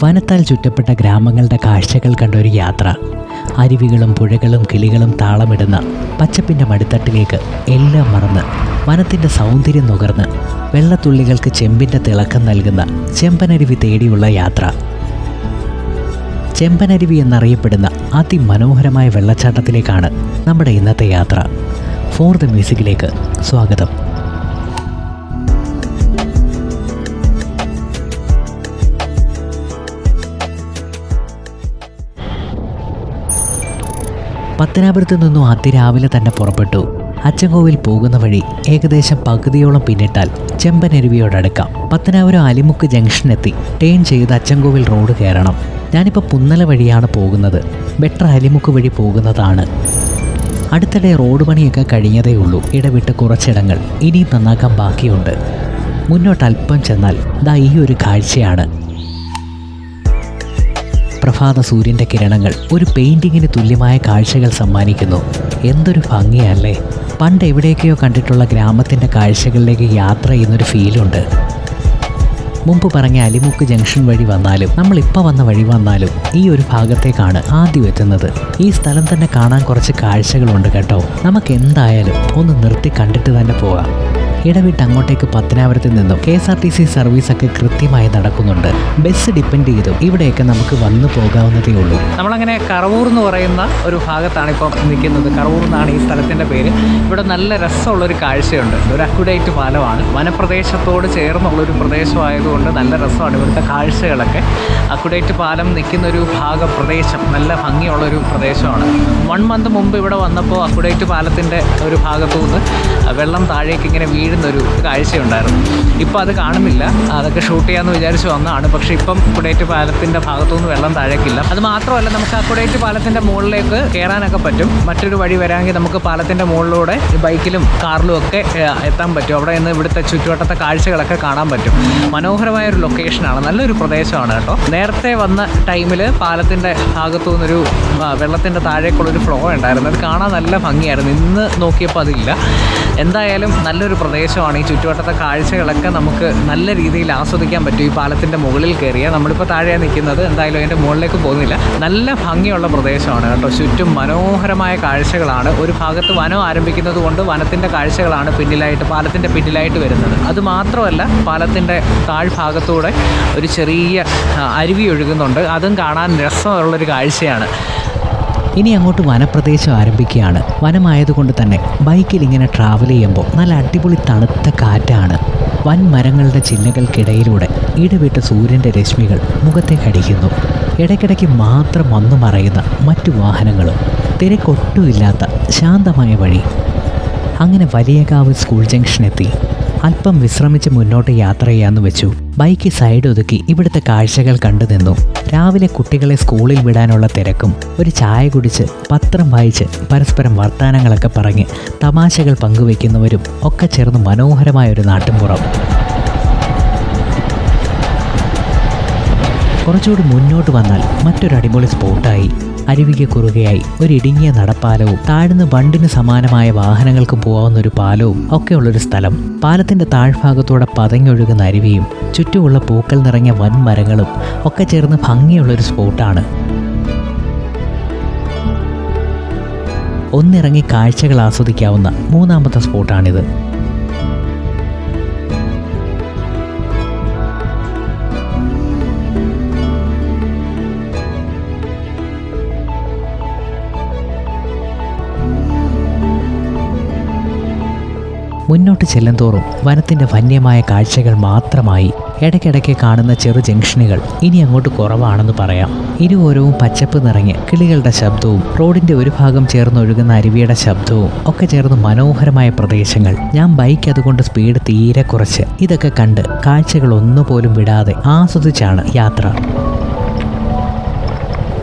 വനത്താൽ ചുറ്റപ്പെട്ട ഗ്രാമങ്ങളുടെ കാഴ്ചകൾ കണ്ടൊരു യാത്ര. അരുവികളും പുഴകളും കിളികളും താളമിടുന്ന പച്ചപ്പിൻ്റെ മടിത്തട്ടിലേക്ക് എല്ലാം മറന്ന് വനത്തിൻ്റെ സൗന്ദര്യം നുകർന്ന് വെള്ളത്തുള്ളികൾക്ക് ചെമ്പിൻ്റെ തിളക്കം നൽകുന്ന ചെമ്പനരുവി തേടിയുള്ള യാത്ര. ചെമ്പനരുവി എന്നറിയപ്പെടുന്ന അതിമനോഹരമായ വെള്ളച്ചാട്ടത്തിലേക്കാണ് നമ്മുടെ ഇന്നത്തെ യാത്ര. ഫോർ ദ മ്യൂസിക്കിലേക്ക് സ്വാഗതം. പത്തനാപുരത്തു നിന്നും അതിരാവിലെ തന്നെ പുറപ്പെട്ടു. അച്ചൻകോവിൽ പോകുന്ന വഴി ഏകദേശം പകുതിയോളം പിന്നിട്ടാൽ ചെമ്പനരുവിയോടടുക്കാം. പത്തനാപുരം അലിമുക്ക് ജംഗ്ഷനെത്തി ടേൺ ചെയ്ത് അച്ചൻകോവിൽ റോഡ് കയറണം. ഞാനിപ്പോൾ പുന്നല വഴിയാണ് പോകുന്നത്. ബെറ്റർ അലിമുക്ക് വഴി പോകുന്നതാണ്. അടുത്തിടെ റോഡ് പണിയൊക്കെ കഴിഞ്ഞതേ ഉള്ളൂ. ഇടവിട്ട് കുറച്ചിടങ്ങൾ ഇനിയും നന്നാക്കാൻ ബാക്കിയുണ്ട്. മുന്നോട്ട് അല്പം ചെന്നാൽ ദാ ഈ ഒരു കാഴ്ചയാണ്. പ്രഭാത സൂര്യൻ്റെ കിരണങ്ങൾ ഒരു പെയിൻറ്റിങ്ങിന് തുല്യമായ കാഴ്ചകൾ സമ്മാനിക്കുന്നു. എന്തൊരു ഭംഗിയല്ലേ! പണ്ട് എവിടെയൊക്കെയോ കണ്ടിട്ടുള്ള ഗ്രാമത്തിൻ്റെ കാഴ്ചകളിലേക്ക് യാത്ര ചെയ്യുന്നൊരു ഫീലുണ്ട്. മുമ്പ് പറഞ്ഞ അലിമുക്ക് ജംഗ്ഷൻ വഴി വന്നാലും നമ്മളിപ്പോൾ വന്ന വഴി വന്നാലും ഈ ഒരു ഭാഗത്തേക്കാണ് ആദ്യം എത്തുന്നത്. ഈ സ്ഥലം തന്നെ കാണാൻ കുറച്ച് കാഴ്ചകളുണ്ട് കേട്ടോ. നമുക്ക് എന്തായാലും ഒന്ന് നിർത്തി കണ്ടിട്ട് തന്നെ പോകാം. ഇടവിട്ട് അങ്ങോട്ടേക്ക് പത്തനാപുരത്ത് നിന്നും KSRTC സർവീസൊക്കെ കൃത്യമായി നടക്കുന്നുണ്ട്. ബസ് ഡിപ്പെൻഡ് ചെയ്തും ഇവിടെയൊക്കെ നമുക്ക് വന്നു പോകാവുന്നതേ ഉള്ളൂ. നമ്മളങ്ങനെ കറവൂർ എന്ന് പറയുന്ന ഒരു ഭാഗത്താണ് ഇപ്പം നിൽക്കുന്നത്. കറവൂർ എന്നാണ് ഈ സ്ഥലത്തിൻ്റെ പേര്. ഇവിടെ നല്ല രസമുള്ളൊരു കാഴ്ചയുണ്ട്. ഒരു അക്യുഡേറ്റ് പാലമാണ്. വനപ്രദേശത്തോട് ചേർന്നുള്ളൊരു പ്രദേശമായതുകൊണ്ട് നല്ല രസമാണ് ഇവിടുത്തെ കാഴ്ചകളൊക്കെ. അക്യുഡേറ്റ് പാലം നിൽക്കുന്നൊരു പ്രദേശം നല്ല ഭംഗിയുള്ളൊരു പ്രദേശമാണ്. 1 മന്ത് മുമ്പ് ഇവിടെ വന്നപ്പോൾ അക്യുഡേറ്റ് പാലത്തിൻ്റെ ഒരു ഭാഗത്തു നിന്ന് വെള്ളം താഴേക്ക് ഇങ്ങനെ വീഴുന്നൊരു കാഴ്ചയുണ്ടായിരുന്നു. ഇപ്പോൾ അത് കാണുന്നില്ല. അതൊക്കെ ഷൂട്ട് ചെയ്യാമെന്ന് വിചാരിച്ച് വന്നതാണ്. പക്ഷേ ഇപ്പം അക്യുഡേറ്റ് പാലത്തിൻ്റെ ഭാഗത്തുനിന്ന് വെള്ളം താഴേക്കില്ല. അത് മാത്രമല്ല, നമുക്ക് അക്യുഡേറ്റ് പാലത്തിൻ്റെ മുകളിലേക്ക് കയറാനൊക്കെ പറ്റും. മറ്റൊരു വഴി വരാമെങ്കിൽ നമുക്ക് പാലത്തിൻ്റെ മുകളിലൂടെ ബൈക്കിലും കാറിലും ഒക്കെ എത്താൻ പറ്റും. അവിടെ നിന്ന് ഇവിടുത്തെ ചുറ്റുവട്ടത്തെ കാഴ്ചകളൊക്കെ കാണാൻ പറ്റും. മനോഹരമായൊരു ലൊക്കേഷനാണ്. നല്ലൊരു പ്രദേശമാണ് കേട്ടോ. നേരത്തെ വന്ന ടൈമിൽ പാലത്തിൻ്റെ ഭാഗത്തു നിന്നൊരു വെള്ളത്തിൻ്റെ താഴേക്കുള്ളൊരു ഫ്ലോ ഉണ്ടായിരുന്നു. അത് കാണാൻ നല്ല ഭംഗിയായിരുന്നു. ഇന്ന് നോക്കിയപ്പോൾ അതില്ല. എന്തായാലും നല്ലൊരു പ്രദേശമാണ്. ഈ ചുറ്റുവട്ടത്തെ കാഴ്ചകളൊക്കെ നമുക്ക് നല്ല രീതിയിൽ ആസ്വദിക്കാൻ പറ്റും. ഈ പാലത്തിൻ്റെ മുകളിൽ കയറിയാൽ നമ്മളിപ്പോൾ താഴെയാണ് നിൽക്കുന്നത്. എന്തായാലും അതിൻ്റെ മുകളിലേക്ക് പോകുന്നില്ല. നല്ല ഭംഗിയുള്ള പ്രദേശമാണ് കേട്ടോ. ചുറ്റും മനോഹരമായ കാഴ്ചകളാണ്. ഒരു ഭാഗത്ത് വനം ആരംഭിക്കുന്നത് കൊണ്ട് വനത്തിൻ്റെ കാഴ്ചകളാണ് പാലത്തിൻ്റെ പിന്നിലായിട്ട് വരുന്നത്. അതുമാത്രമല്ല, പാലത്തിൻ്റെ താഴ്ഭാഗത്തൂടെ ഒരു ചെറിയ അരുവി ഒഴുകുന്നുണ്ട്. അതും കാണാൻ രസമുള്ളൊരു കാഴ്ചയാണ്. ഇനി അങ്ങോട്ട് വനപ്രദേശം ആരംഭിക്കുകയാണ്. വനമായതുകൊണ്ട് തന്നെ ബൈക്കിൽ ഇങ്ങനെ ട്രാവൽ ചെയ്യുമ്പോൾ നല്ല അടിപൊളി തണുത്ത കാറ്റാണ്. വൻ മരങ്ങളുടെ ചില്ലകൾക്കിടയിലൂടെ ഇടവിട്ട് സൂര്യൻ്റെ രശ്മികൾ മുഖത്തേക്കടിക്കുന്നു. ഇടയ്ക്കിടയ്ക്ക് മാത്രം വന്നു മറയുന്ന മറ്റു വാഹനങ്ങളും. തിരക്കൊട്ടുമില്ലാത്ത ശാന്തമായ വഴി. അങ്ങനെ വലിയകാവ് സ്കൂൾ ജംഗ്ഷനെത്തി. അല്പം വിശ്രമിച്ച് മുന്നോട്ട് യാത്ര ചെയ്യാമെന്ന് വെച്ചു. ബൈക്ക് സൈഡ് ഒതുക്കി ഇവിടുത്തെ കാഴ്ചകൾ കണ്ടു നിന്നു. രാവിലെ കുട്ടികളെ സ്കൂളിൽ വിടാനുള്ള തിരക്കും, ഒരു ചായ കുടിച്ച് പത്രം വായിച്ച് പരസ്പരം വർത്തമാനങ്ങളൊക്കെ പറഞ്ഞ് തമാശകൾ പങ്കുവെക്കുന്നവരും ഒക്കെ ചേർന്ന് മനോഹരമായൊരു നാട്ടിൻപുറം. കുറച്ചുകൂടി മുന്നോട്ട് വന്നാൽ മറ്റൊരു അടിപൊളി സ്പോട്ടായി. അരുവിക്ക് കുറുകയായി ഒരു ഇടുങ്ങിയ നടപ്പാലവും താഴ്ന്ന് ബണ്ടിന് സമാനമായ വാഹനങ്ങൾക്ക് പോകാവുന്നൊരു പാലവും ഒക്കെയുള്ളൊരു സ്ഥലം. പാലത്തിൻ്റെ താഴ്ഭാഗത്തൂടെ പതഞ്ഞൊഴുകുന്ന അരുവിയും ചുറ്റുമുള്ള പൂക്കൾ നിറഞ്ഞ വൻ മരങ്ങളും ഒക്കെ ചേർന്ന് ഭംഗിയുള്ളൊരു സ്പോട്ടാണ്. ഒന്നിറങ്ങി കാഴ്ചകൾ ആസ്വദിക്കാവുന്ന 3ാമത്തെ സ്പോട്ടാണിത്. മുന്നോട്ട് ചെല്ലുന്തോറും വനത്തിൻ്റെ വന്യമായ കാഴ്ചകൾ മാത്രമായി. ഇടയ്ക്കിടയ്ക്ക് കാണുന്ന ചെറു ജംഗ്ഷനുകൾ ഇനി അങ്ങോട്ട് കുറവാണെന്ന് പറയാം. ഇരുവോരവും പച്ചപ്പ് നിറഞ്ഞ് കിളികളുടെ ശബ്ദവും റോഡിൻ്റെ ഒരു ഭാഗം ചേർന്നൊഴുകുന്ന അരുവിയുടെ ശബ്ദവും ഒക്കെ ചേർന്ന് മനോഹരമായ പ്രദേശങ്ങൾ. ഞാൻ ബൈക്ക് അതുകൊണ്ട് സ്പീഡ് തീരെ കുറച്ച് ഇതൊക്കെ കണ്ട് കാഴ്ചകൾ ഒന്നുപോലും വിടാതെ ആസ്വദിച്ചാണ് യാത്ര.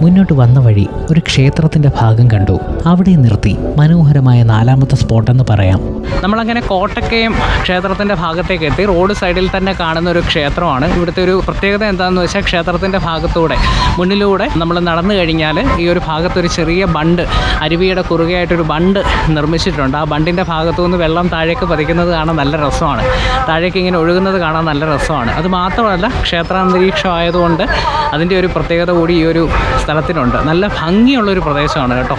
മുന്നോട്ട് വന്ന വഴി ഒരു ക്ഷേത്രത്തിൻ്റെ ഭാഗം കണ്ടു. അവിടെ നിർത്തി. മനോഹരമായ 4ാമത്തെ സ്പോട്ടെന്ന് പറയാം. നമ്മളങ്ങനെ കോട്ടക്കയം ക്ഷേത്രത്തിൻ്റെ ഭാഗത്തേക്ക് എത്തി. റോഡ് സൈഡിൽ തന്നെ കാണുന്ന ഒരു ക്ഷേത്രമാണ്. ഇവിടുത്തെ ഒരു പ്രത്യേകത എന്താണെന്ന് വെച്ചാൽ ക്ഷേത്രത്തിൻ്റെ ഭാഗത്തൂടെ മുന്നിലൂടെ നമ്മൾ നടന്നു കഴിഞ്ഞാൽ ഈ ഒരു ഭാഗത്തൊരു ചെറിയ ബണ്ട്, അരുവിയുടെ കുറുകയായിട്ടൊരു ബണ്ട് നിർമ്മിച്ചിട്ടുണ്ട്. ആ ബണ്ടിൻ്റെ ഭാഗത്തു നിന്ന് വെള്ളം താഴേക്ക് പതിക്കുന്നത് കാണാൻ നല്ല രസമാണ്. താഴേക്ക് ഇങ്ങനെ ഒഴുകുന്നത് കാണാൻ നല്ല രസമാണ്. അത് മാത്രമല്ല, ക്ഷേത്രാന്തരീക്ഷം ആയതുകൊണ്ട് അതിൻ്റെ ഒരു പ്രത്യേകത കൂടി ഈ ഒരു സ്ഥലത്തിനുണ്ട്. നല്ല ഭംഗിയുള്ളൊരു പ്രദേശമാണ് കേട്ടോ.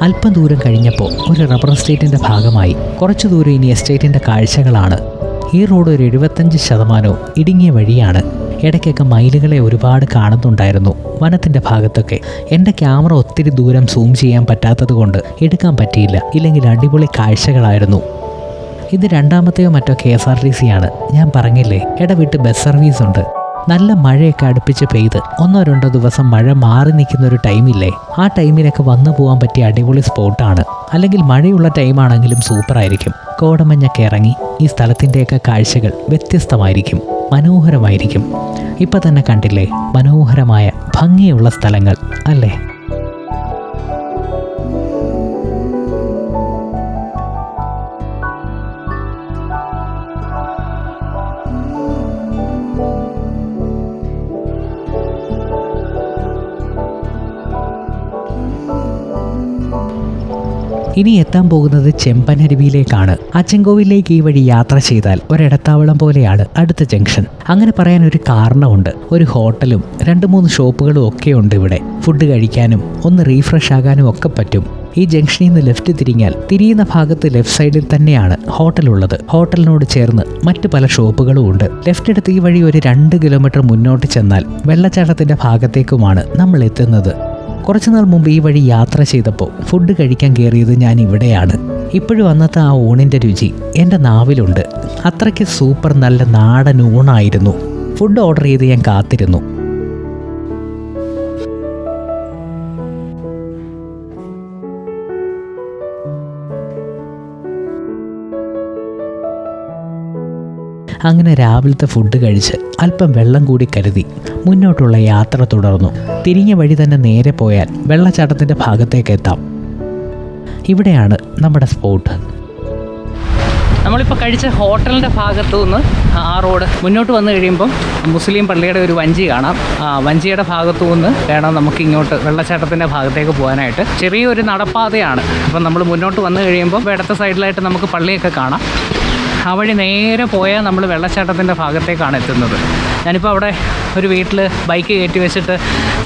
അല്പം ദൂരം കഴിഞ്ഞപ്പോൾ ഒരു റബ്ബർ എസ്റ്റേറ്റിൻ്റെ ഭാഗമായി. കുറച്ചു ദൂരം ഇനി എസ്റ്റേറ്റിൻ്റെ കാഴ്ചകളാണ്. ഈ റോഡ് ഒരു 75% ഇടുങ്ങിയ വഴിയാണ്. ഇടയ്ക്കൊക്കെ മയിലുകളെ ഒരുപാട് കാണുന്നുണ്ടായിരുന്നു വനത്തിൻ്റെ ഭാഗത്തൊക്കെ. എൻ്റെ ക്യാമറ ഒത്തിരി ദൂരം സൂം ചെയ്യാൻ പറ്റാത്തത് കൊണ്ട് എടുക്കാൻ പറ്റിയില്ല. ഇല്ലെങ്കിൽ അടിപൊളി കാഴ്ചകളായിരുന്നു. ഇത് 2ാമത്തെയോ മറ്റോ KSRTC ആണ്. ഞാൻ പറഞ്ഞില്ലേ, ഇടവിട്ട് ബസ് സർവീസ് ഉണ്ട്. നല്ല മഴയൊക്കെ അടുപ്പിച്ച് പെയ്ത് 1-2 ദിവസം മഴ മാറി നിൽക്കുന്ന ഒരു ടൈമില്ലേ, ആ ടൈമിലൊക്കെ വന്നു പോകാൻ പറ്റിയ അടിപൊളി സ്പോട്ടാണ്. അല്ലെങ്കിൽ മഴയുള്ള ടൈമാണെങ്കിലും സൂപ്പറായിരിക്കും. കോടമഞ്ഞൊക്കെ ഇറങ്ങി ഈ സ്ഥലത്തിൻ്റെയൊക്കെ കാഴ്ചകൾ വ്യത്യസ്തമായിരിക്കും, മനോഹരമായിരിക്കും. ഇപ്പം തന്നെ കണ്ടില്ലേ, മനോഹരമായ ഭംഗിയുള്ള സ്ഥലങ്ങൾ അല്ലേ? ഇനി എത്താൻ പോകുന്നത് ചെമ്പനരുവിയിലേക്കാണ്. അച്ചൻകോവിലേക്ക് ഈ വഴി യാത്ര ചെയ്താൽ ഒരിടത്താവളം പോലെയാണ് അടുത്ത ജംഗ്ഷൻ. അങ്ങനെ പറയാൻ ഒരു കാരണമുണ്ട്. ഒരു ഹോട്ടലും 2-3 ഷോപ്പുകളും ഒക്കെ ഉണ്ട് ഇവിടെ. ഫുഡ് കഴിക്കാനും ഒന്ന് റീഫ്രഷ് ആകാനും ഒക്കെ പറ്റും. ഈ ജംഗ്ഷനിൽ നിന്ന് ലെഫ്റ്റ് തിരിഞ്ഞാൽ തിരിയുന്ന ഭാഗത്ത് ലെഫ്റ്റ് സൈഡിൽ തന്നെയാണ് ഹോട്ടലുള്ളത്. ഹോട്ടലിനോട് ചേർന്ന് മറ്റു പല ഷോപ്പുകളും ഉണ്ട്. ലെഫ്റ്റ് എടുത്ത് ഈ വഴി ഒരു 2 കിലോമീറ്റർ മുന്നോട്ട് ചെന്നാൽ വെള്ളച്ചാട്ടത്തിൻ്റെ ഭാഗത്തേക്കുമാണ് നമ്മൾ എത്തുന്നത്. കുറച്ചുനാൾ മുമ്പ് ഈ വഴി യാത്ര ചെയ്തപ്പോൾ ഫുഡ് കഴിക്കാൻ കയറിയത് ഞാൻ ഇവിടെയാണ്. ഇപ്പോഴും അന്നത്തെ ആ ഊണിൻ്റെ രുചി എൻ്റെ നാവിലുണ്ട്. അത്രയ്ക്ക് സൂപ്പർ നല്ല നാടൻ ഊണായിരുന്നു. ഫുഡ് ഓർഡർ ചെയ്ത് ഞാൻ കാത്തിരുന്നു. അങ്ങനെ രാവിലത്തെ ഫുഡ് കഴിച്ച് അല്പം വെള്ളം കൂടി കരുതി മുന്നോട്ടുള്ള യാത്ര തുടർന്നു. തിരിഞ്ഞ വഴി തന്നെ നേരെ പോയാൽ വെള്ളച്ചാട്ടത്തിൻ്റെ ഭാഗത്തേക്ക് എത്താം. ഇവിടെയാണ് നമ്മുടെ സ്പോട്ട്. നമ്മളിപ്പോൾ കഴിച്ച ഹോട്ടലിൻ്റെ ഭാഗത്തു നിന്ന് ആ റോഡ് മുന്നോട്ട് വന്നു കഴിയുമ്പം മുസ്ലിം പള്ളിയുടെ ഒരു വഞ്ചി കാണാം. ആ വഞ്ചിയുടെ ഭാഗത്തു നിന്ന് വേണം നമുക്ക് ഇങ്ങോട്ട് വെള്ളച്ചാട്ടത്തിൻ്റെ ഭാഗത്തേക്ക് പോകാനായിട്ട്. ചെറിയൊരു നടപ്പാതയാണ്. അപ്പം നമ്മൾ മുന്നോട്ട് വന്നു കഴിയുമ്പോൾ ഇടത്തെ സൈഡിലായിട്ട് നമുക്ക് പള്ളിയൊക്കെ കാണാം. ആ വഴി നേരെ പോയാൽ നമ്മൾ വെള്ളച്ചാട്ടത്തിൻ്റെ ഭാഗത്തേക്കാണ് എത്തുന്നത്. ഞാനിപ്പോൾ അവിടെ ഒരു വീട്ടിൽ ബൈക്ക് കയറ്റി വെച്ചിട്ട്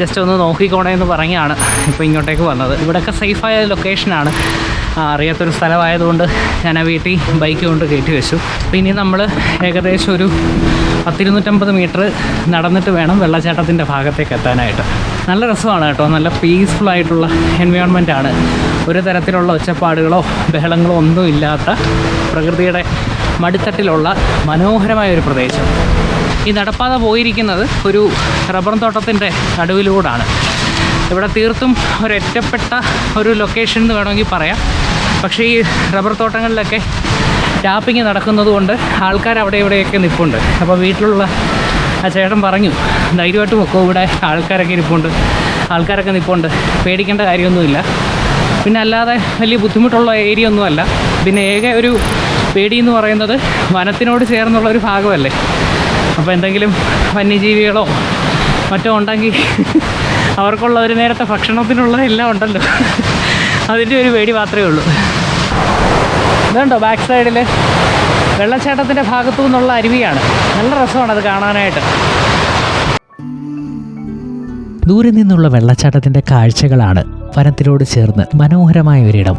ജസ്റ്റ് ഒന്ന് നോക്കിക്കോണേ എന്ന് പറഞ്ഞാണ് ഇപ്പോൾ ഇങ്ങോട്ടേക്ക് വന്നത്. ഇവിടെയൊക്കെ സേഫായ ലൊക്കേഷനാണ്. അറിയാത്തൊരു സ്ഥലമായതുകൊണ്ട് ഞാൻ ആ വീട്ടിൽ ബൈക്ക് കൊണ്ട് കയറ്റി വെച്ചു. അപ്പോൾ ഇനി നമ്മൾ ഏകദേശം ഒരു 250 മീറ്റർ നടന്നിട്ട് വേണം വെള്ളച്ചാട്ടത്തിൻ്റെ ഭാഗത്തേക്ക് എത്താനായിട്ട്. നല്ല രസമാണ് കേട്ടോ. നല്ല പീസ്ഫുള്ളായിട്ടുള്ള എൻവയോൺമെൻറ്റാണ്. ഒരു തരത്തിലുള്ള ഒച്ചപ്പാടുകളോ ബഹളങ്ങളോ ഒന്നും ഇല്ലാത്ത പ്രകൃതിയുടെ മടിത്തട്ടിലുള്ള മനോഹരമായ ഒരു പ്രദേശം. ഈ നടപ്പാത പോയിരിക്കുന്നത് ഒരു റബ്ബർ തോട്ടത്തിൻ്റെ നടുവിലൂടാണ്. ഇവിടെ തീർത്തും ഒരൊറ്റപ്പെട്ട ഒരു ലൊക്കേഷൻ എന്ന് വേണമെങ്കിൽ പറയാം. പക്ഷേ ഈ റബ്ബർ തോട്ടങ്ങളിലൊക്കെ ടാപ്പിങ് നടക്കുന്നത് കൊണ്ട് ആൾക്കാർ അവിടെ ഇവിടെയൊക്കെ നിൽപ്പുണ്ട്. അപ്പോൾ വീട്ടിലുള്ള ആ ചേട്ടൻ പറഞ്ഞു, ധൈര്യമായിട്ട് വെക്കോ, ഇവിടെ ആൾക്കാരൊക്കെ നിൽപ്പുണ്ട്, പേടിക്കേണ്ട കാര്യമൊന്നുമില്ല. പിന്നെ അല്ലാതെ വലിയ ബുദ്ധിമുട്ടുള്ള ഏരിയ ഒന്നുമല്ല. പിന്നെ ഏക ഒരു പേടി എന്ന് പറയുന്നത് വനത്തിനോട് ചേർന്നുള്ളൊരു ഭാഗമല്ലേ. അപ്പോൾ എന്തെങ്കിലും വന്യജീവികളോ മറ്റോ ഉണ്ടെങ്കിൽ അവർക്കുള്ള ഒരു നേരത്തെ ഭക്ഷണത്തിനുള്ള എല്ലാം ഉണ്ടല്ലോ, അതിൻ്റെ ഒരു പേടി മാത്രമേ ഉള്ളൂ. ഇതുണ്ടോ ബാക്ക് സൈഡിൽ വെള്ളച്ചാട്ടത്തിൻ്റെ ഭാഗത്തു നിന്നുള്ള അരുവിയാണ്. നല്ല രസമാണ് അത് കാണാനായിട്ട്. ദൂരെ നിന്നുള്ള വെള്ളച്ചാട്ടത്തിൻ്റെ കാഴ്ചകളാണ് വനത്തിനോട് ചേർന്ന് മനോഹരമായ ഒരിടം.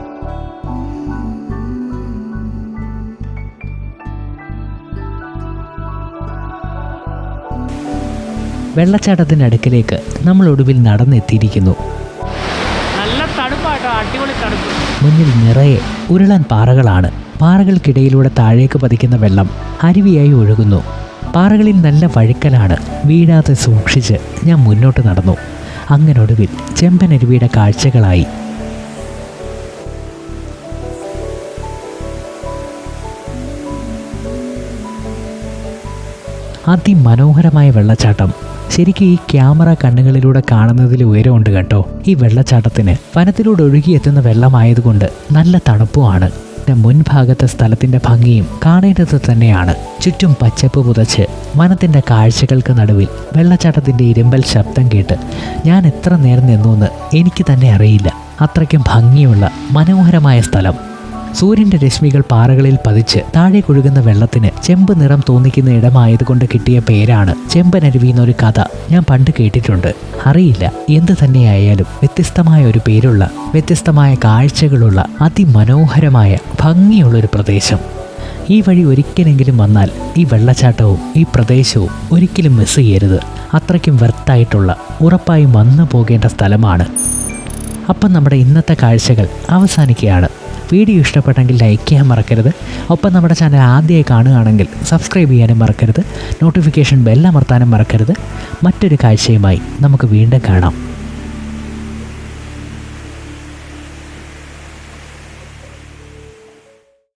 വെള്ളച്ചാട്ടത്തിൻ്റെ അടുക്കിലേക്ക് നമ്മൾ ഒടുവിൽ നടന്നെത്തിയിരിക്കുന്നു. നല്ല തണുപ്പാട്ടോ, അടിപൊളി തണുപ്പ്. മുന്നിൽ നിറയെ ഉരുളൻ പാറകളാണ്. പാറകൾക്കിടയിലൂടെ താഴേക്ക് പതിക്കുന്ന വെള്ളം അരുവിയായി ഒഴുകുന്നു. പാറകളിൽ നല്ല വഴുക്കലാണ്. വീഴാതെ സൂക്ഷിച്ച് ഞാൻ മുന്നോട്ട് നടന്നു. അങ്ങനൊടുവിൽ ചെമ്പനരുവിയുടെ കാഴ്ചകളായി. അതിമനോഹരമായ വെള്ളച്ചാട്ടം. ശരിക്കും ഈ ക്യാമറ കണ്ണുകളിലൂടെ കാണുന്നതിൽ ഉയരമുണ്ട് കേട്ടോ. ഈ വെള്ളച്ചാട്ടത്തിന് വനത്തിലൂടെ ഒഴുകിയെത്തുന്ന വെള്ളമായതുകൊണ്ട് നല്ല തണുപ്പുമാണ്. മുൻഭാഗത്തെ സ്ഥലത്തിൻ്റെ ഭംഗിയും കാണേണ്ടത് തന്നെയാണ്. ചുറ്റും പച്ചപ്പ് പുതച്ച് വനത്തിൻ്റെ കാഴ്ചകൾക്ക് നടുവിൽ വെള്ളച്ചാട്ടത്തിൻ്റെ ഇരുമ്പൽ ശബ്ദം കേട്ട് ഞാൻ എത്ര നേരം നിന്നുവെന്ന് എനിക്ക് തന്നെ അറിയില്ല. അത്രയ്ക്കും ഭംഗിയുള്ള മനോഹരമായ സ്ഥലം. സൂര്യൻ്റെ രശ്മികൾ പാറകളിൽ പതിച്ച് താഴേക്കൊഴുകുന്ന വെള്ളത്തിന് ചെമ്പ് നിറം തോന്നിക്കുന്ന ഇടമായതുകൊണ്ട് കിട്ടിയ പേരാണ് ചെമ്പനരുവി എന്നൊരു കഥ ഞാൻ പണ്ട് കേട്ടിട്ടുണ്ട്. അറിയില്ല, എന്ത് തന്നെയായാലും വ്യത്യസ്തമായ ഒരു പേരുള്ള, വ്യത്യസ്തമായ കാഴ്ചകളുള്ള, അതിമനോഹരമായ ഭംഗിയുള്ളൊരു പ്രദേശം. ഈ വഴി ഒരിക്കലെങ്കിലും വന്നാൽ ഈ വെള്ളച്ചാട്ടവും ഈ പ്രദേശവും ഒരിക്കലും മിസ് ചെയ്യരുത്. അത്രയ്ക്കും വെർത്തായിട്ടുള്ള, ഉറപ്പായും വന്നു പോകേണ്ട സ്ഥലമാണ്. അപ്പം നമ്മുടെ ഇന്നത്തെ കാഴ്ചകൾ അവസാനിക്കുകയാണ്. വീഡിയോ ഇഷ്ടപ്പെട്ടെങ്കിൽ ലൈക്ക് ചെയ്യാൻ മറക്കരുത്. ഒപ്പം നമ്മുടെ ചാനൽ ആദ്യമായി കാണുകയാണെങ്കിൽ സബ്സ്ക്രൈബ് ചെയ്യാനും മറക്കരുത്. നോട്ടിഫിക്കേഷൻ ബെൽ അമർത്താനും മറക്കരുത്. മറ്റൊരു കാഴ്ചയുമായി നമുക്ക് വീണ്ടും കാണാം.